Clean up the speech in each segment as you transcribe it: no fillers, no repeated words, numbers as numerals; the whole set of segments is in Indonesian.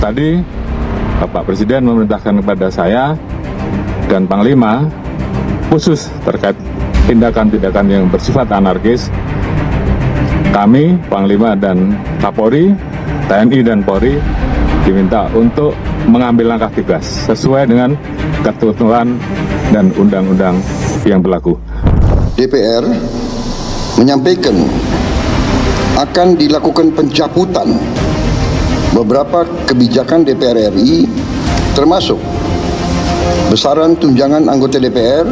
Tadi Bapak Presiden memerintahkan kepada saya dan Panglima khusus terkait tindakan-tindakan yang bersifat anarkis. Kami, Panglima dan Kapolri, TNI dan Polri diminta untuk mengambil langkah tegas sesuai dengan ketentuan dan undang-undang yang berlaku. DPR menyampaikan akan dilakukan pencabutan beberapa kebijakan DPR RI, termasuk besaran tunjangan anggota DPR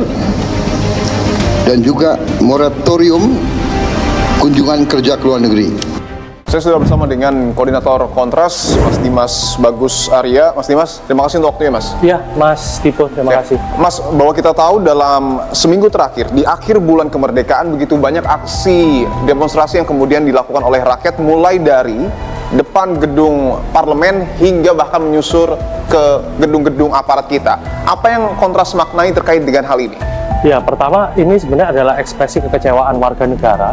dan juga moratorium kunjungan kerja ke luar negeri. Saya sudah bersama dengan Koordinator Kontras, Mas Dimas Bagus Arya. Mas Dimas, terima kasih untuk waktunya, Mas. Ya, Mas Tipo, terima kasih. Mas, bahwa kita tahu dalam seminggu terakhir, di akhir bulan kemerdekaan, begitu banyak aksi demonstrasi yang kemudian dilakukan oleh rakyat, mulai dari depan gedung parlemen hingga bahkan menyusur ke gedung-gedung aparat kita. Apa yang Kontras maknai terkait dengan hal ini? Ya, pertama ini sebenarnya adalah ekspresi kekecewaan warga negara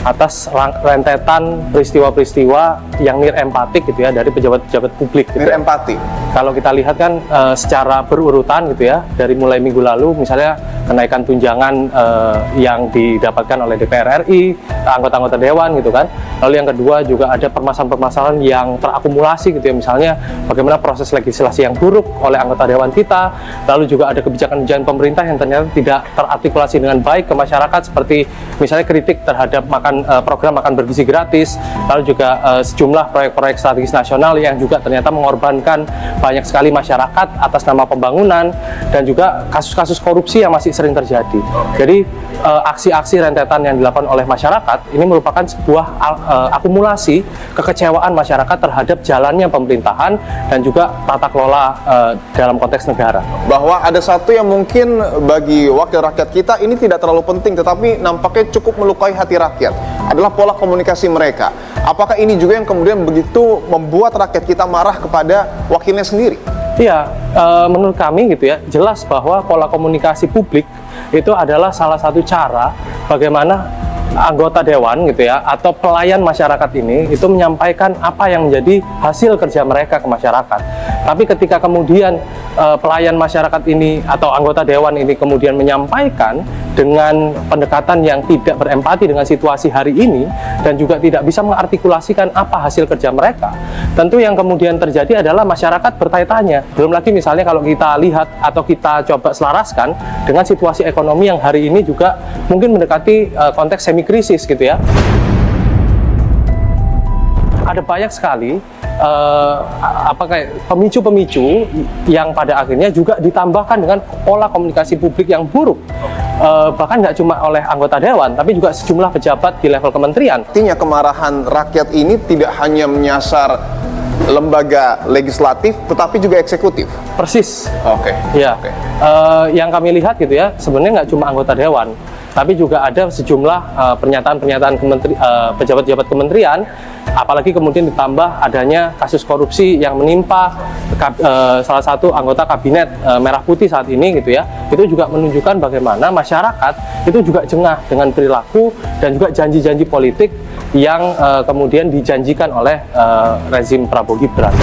atas rentetan peristiwa-peristiwa yang nir empatik gitu ya dari pejabat-pejabat publik gitu. Nir empati. Kalau kita lihat kan secara berurutan gitu ya, dari mulai minggu lalu misalnya kenaikan tunjangan yang didapatkan oleh DPR RI, anggota-anggota dewan gitu kan. Lalu yang kedua juga ada permasalahan-permasalahan yang terakumulasi gitu ya, misalnya bagaimana proses legislasi yang buruk oleh anggota dewan kita, lalu juga ada kebijakan-kebijakan pemerintah yang ternyata tidak terartikulasi dengan baik ke masyarakat, seperti misalnya kritik terhadap program makan bergizi gratis, lalu juga sejumlah proyek-proyek strategis nasional yang juga ternyata mengorbankan banyak sekali masyarakat atas nama pembangunan, dan juga kasus-kasus korupsi yang masih sering terjadi. Jadi aksi-aksi rentetan yang dilakukan oleh masyarakat ini merupakan sebuah akumulasi kekecewaan masyarakat terhadap jalannya pemerintahan dan juga tata kelola dalam konteks negara. Bahwa ada satu yang mungkin bagi wakil rakyat kita ini tidak terlalu penting, tetapi nampaknya cukup melukai hati rakyat, adalah pola komunikasi mereka. Apakah ini juga yang kemudian begitu membuat rakyat kita marah kepada wakilnya sendiri? Iya, menurut kami gitu ya, jelas bahwa pola komunikasi publik itu adalah salah satu cara bagaimana anggota dewan gitu ya, atau pelayan masyarakat ini itu menyampaikan apa yang menjadi hasil kerja mereka ke masyarakat. Tapi ketika kemudian pelayan masyarakat ini atau anggota dewan ini kemudian menyampaikan dengan pendekatan yang tidak berempati dengan situasi hari ini dan juga tidak bisa mengartikulasikan apa hasil kerja mereka, tentu yang kemudian terjadi adalah masyarakat bertanya-tanya. Belum lagi misalnya kalau kita lihat atau kita coba selaraskan dengan situasi ekonomi yang hari ini juga mungkin mendekati konteks semi krisis gitu ya. Ada banyak sekali pemicu-pemicu yang pada akhirnya juga ditambahkan dengan pola komunikasi publik yang buruk, bahkan nggak cuma oleh anggota dewan tapi juga sejumlah pejabat di level kementerian. Artinya kemarahan rakyat ini tidak hanya menyasar lembaga legislatif tetapi juga eksekutif. Persis. Oke. Ya. Yang kami lihat gitu ya, sebenarnya nggak cuma anggota dewan, tapi juga ada sejumlah pernyataan-pernyataan pejabat-pejabat kementerian, apalagi kemudian ditambah adanya kasus korupsi yang menimpa salah satu anggota kabinet Merah Putih saat ini gitu ya. Itu juga menunjukkan bagaimana masyarakat itu juga jengah dengan perilaku dan juga janji-janji politik yang kemudian dijanjikan oleh rezim Prabowo Gibran.